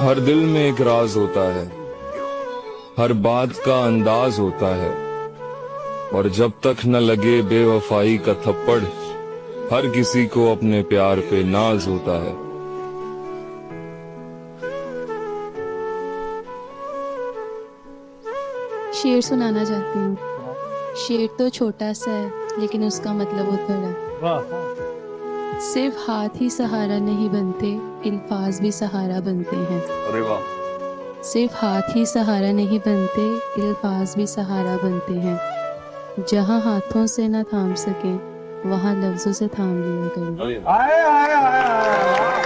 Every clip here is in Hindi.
हर दिल में एक राज होता है, हर बात का अंदाज होता है, और जब तक न लगे बेवफाई का थप्पड़, हर किसी को अपने प्यार पे नाज होता है। शेर सुनाना चाहती हूँ। शेर तो छोटा सा है लेकिन उसका मतलब बहुत बड़ा। सिर्फ हाथ ही सहारा नहीं बनते, अल्फाज भी सहारा बनते हैं। अरे वाह। सिर्फ हाथ ही सहारा नहीं बनते, अल्फाज भी सहारा बनते हैं। जहाँ हाथों से ना थाम सके वहाँ लफ्जों से थाम लिया करो। आए आए आए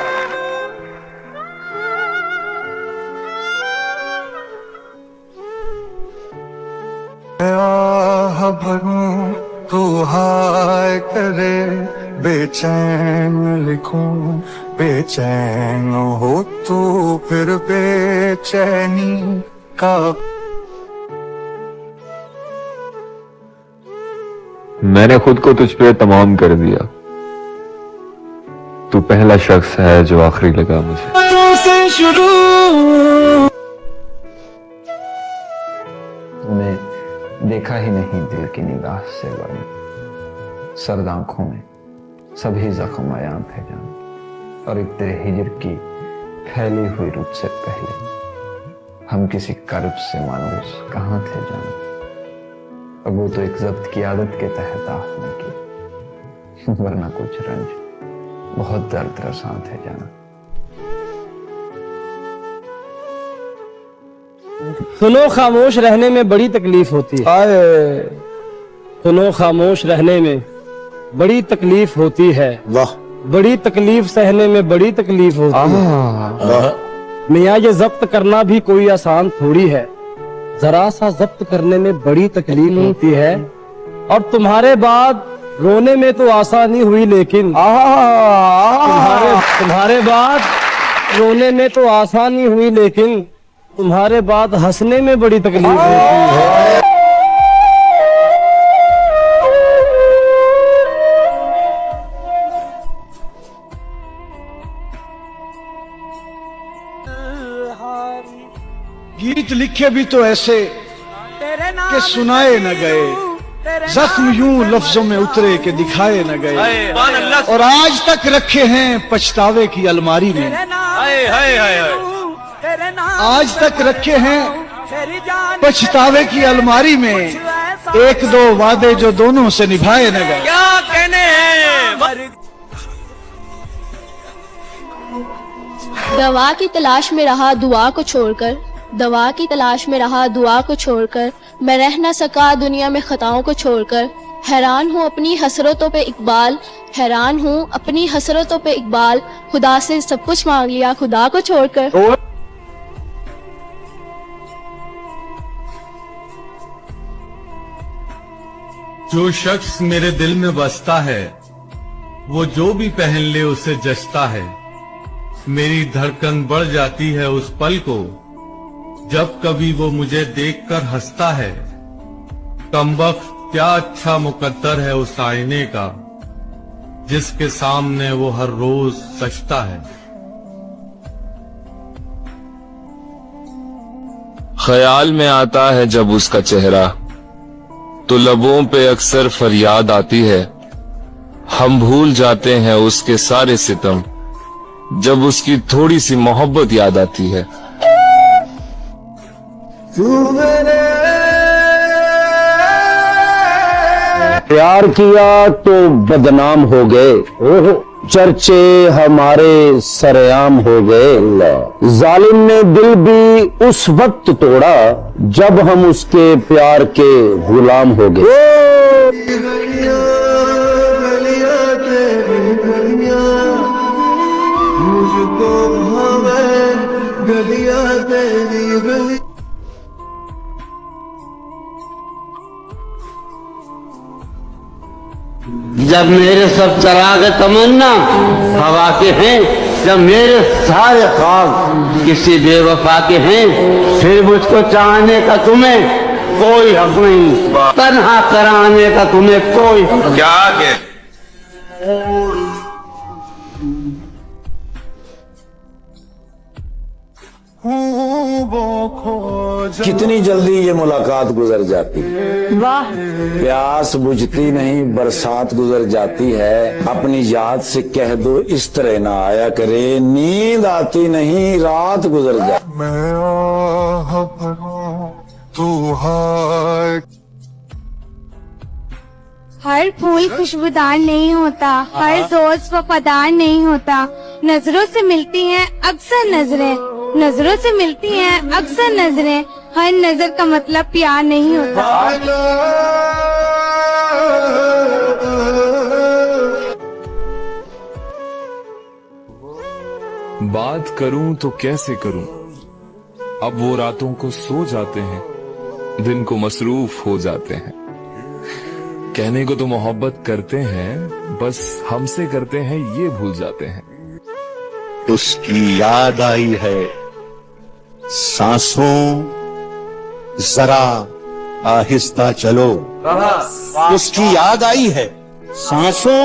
भरूं तू हाय करे, बेचैन लिखूं बेचैन हो तू, फिर बेचैनी का। मैंने खुद को तुझ पे तमाम कर दिया, तू पहला शख्स है जो आखिरी लगा मुझे। तूने देखा ही नहीं दिल की निगाह से वरना सर्द आंखों में सभी जख्म आया थे जान, और एक तेरे हिजर की फैली हुई रुत से पहले हम किसी कर्ब से मानूस कहाँ थे जान। अब वो तो एक जब्त की आदत के तहत आफने की, वरना कुछ रंज बहुत दर्द रसा थे जाना। सुनो खामोश रहने में बड़ी तकलीफ होती है। सुनो खामोश रहने में बड़ी तकलीफ होती है। वाह। बड़ी तकलीफ सहने में बड़ी तकलीफ होती है। मियाँ ये जब्त करना भी कोई आसान थोड़ी है, जरा सा जब्त करने में बड़ी तकलीफ होती है। और तुम्हारे बाद रोने में तो आसानी हुई, लेकिन तुम्हारे बाद रोने में तो आसानी हुई, लेकिन तुम्हारे बाद हंसने में बड़ी तकलीफ होती है। गीत लिखे भी तो ऐसे कि सुनाए न गए, जख्म यूं लफ्जों में उतरे कि दिखाए न गए, और आज तक रखे हैं पछतावे की अलमारी में। आज तक रखे हैं पछतावे की अलमारी में, एक दो वादे जो दोनों से निभाए न गए। क्या कहने हैं? दवा की तलाश में रहा दुआ को छोड़कर, दवा की तलाश में रहा दुआ को छोड़कर, मैं रह न सका दुनिया में खताओं को छोड़कर। हैरान हूँ अपनी हसरतों पे इकबाल, हैरान हूँ अपनी हसरतों पे इकबाल, खुदा से सब कुछ मांग लिया खुदा को छोड़कर। जो शख्स मेरे दिल में बसता है, वो जो भी पहन ले उसे जचता है। मेरी धड़कन बढ़ जाती है उस पल को, जब कभी वो मुझे देखकर हंसता है। कमबख्त क्या अच्छा मुकद्दर है उस आईने का, जिसके सामने वो हर रोज सजता है। ख्याल में आता है जब उसका चेहरा, तो लबों पे अक्सर फरियाद आती है। हम भूल जाते हैं उसके सारे सितम, जब उसकी थोड़ी सी मोहब्बत याद आती है। प्यार किया तो बदनाम हो गए, ओह चर्चे हमारे सरेआम हो गए। जालिम ने दिल भी उस वक्त तोड़ा, जब हम उसके प्यार के गुलाम हो गए। मुझको भावे गलियां तेरी गली। जब मेरे सब चराग तमन्ना हवा के हैं, जब मेरे सारे ख्वाब किसी बेवफा के हैं, फिर मुझको चाहने का तुम्हें कोई हक नहीं, तन्हा कराने का तुम्हें कोई क्या के हूँ वो खो जा। कितनी जल्दी ये मुलाकात गुजर जाती है, वाह। प्यास बुझती नहीं बरसात गुजर जाती है। अपनी याद से कह दो इस तरह ना आया करे, नींद आती नहीं रात गुजर जाती। मैं आह भरूं तू हाय। हर फूल खुशबूदार नहीं होता, हर दोस्त वफादार नहीं होता। नजरों से मिलती हैं अक्सर नजरें, नजरों से मिलती हैं अक्सर नजरें। हर नजर का मतलब प्यार नहीं होता। बात करूं तो कैसे करूं, अब वो रातों को सो जाते हैं, दिन को मसरूफ हो जाते हैं। कहने को तो मोहब्बत करते हैं, बस हमसे करते हैं ये भूल जाते हैं। उसकी याद आई है सांसों जरा आहिस्ता चलो। उसकी याद आई है सांसों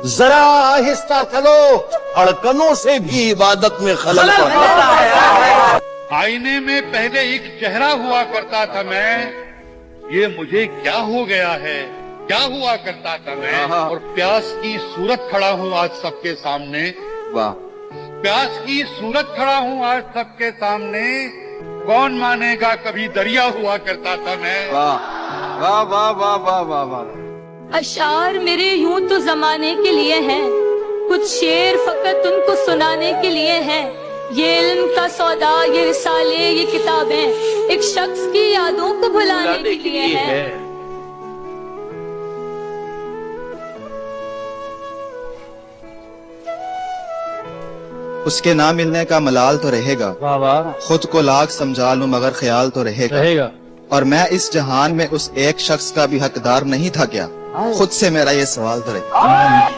जरा आहिस्ता चलो, धड़कनों से भी इबादत में खलल पड़ता है। आईने में पहले एक चेहरा हुआ करता था मैं, ये मुझे क्या हो गया है, क्या हुआ करता था मैं। और प्यास की सूरत खड़ा हूँ आज सबके सामने। वाह। प्यास की सूरत खड़ा हूँ आज सबके सामने, कौन मानेगा कभी दरिया हुआ करता था मैं। वाह वाह वाह वाह वाह वाह वाह। अशार मेरे यूं तो जमाने के लिए हैं, कुछ शेर फकत उनको सुनाने के लिए हैं। ये इल्म का सौदा, ये रिसाले, ये किताबें एक शख्स की यादों को भुलाने के लिए हैं। उसके ना मिलने का मलाल तो रहेगा, खुद को लाख समझा लूं मगर ख्याल तो रहेगा। और मैं इस जहान में उस एक शख्स का भी हकदार नहीं था क्या, खुद से मेरा ये सवाल तो रहेगा।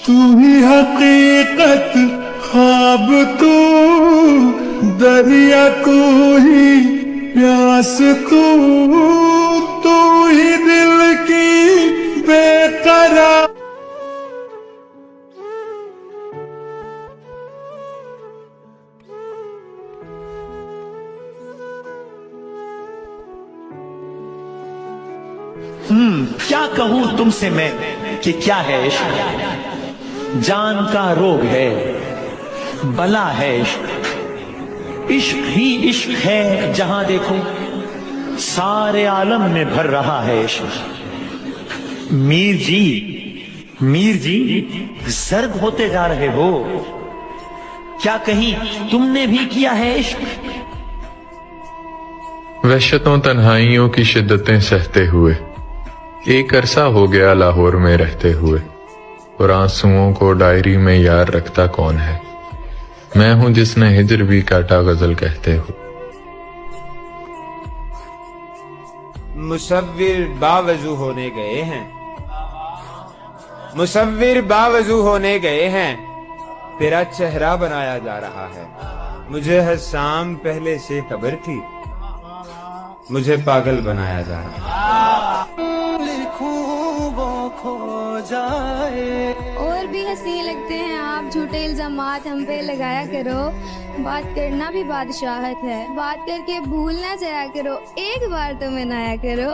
तू ही हकीकत ख्वाब, तू दरिया, तू ही प्यास, तू ही दिल की बेकरार। क्या कहूँ तुमसे मैं कि क्या है इश्क, जान का रोग है, बला है इश्क। इश्क ही इश्क है, जहां देखो सारे आलम में भर रहा है इश्क। मीर जी जर्द होते जा रहे हो, क्या कहीं तुमने भी किया है इश्क। वहशतों तन्हाइयों की शिद्दतें सहते हुए एक अरसा हो गया लाहौर में रहते हुए, और आंसुओं को डायरी में यार रखता कौन है। मैं हूं जिसने हिजर भी काटा गजल कहते हुए। मुसव्विर बावजू होने गए हैं, मुसव्विर बावजू होने गए हैं, तेरा चेहरा बनाया जा रहा है। मुझे हर शाम पहले से खबर थी, मुझे पागल बनाया जा रहा है। लिखूं वो खो जाए। और भी हंसी लगते हैं आप, झूठे इल्जामात हम पे लगाया करो। बात करना भी बादशाहत है, बात करके भूल ना जाया करो, एक बार तो मनाया करो।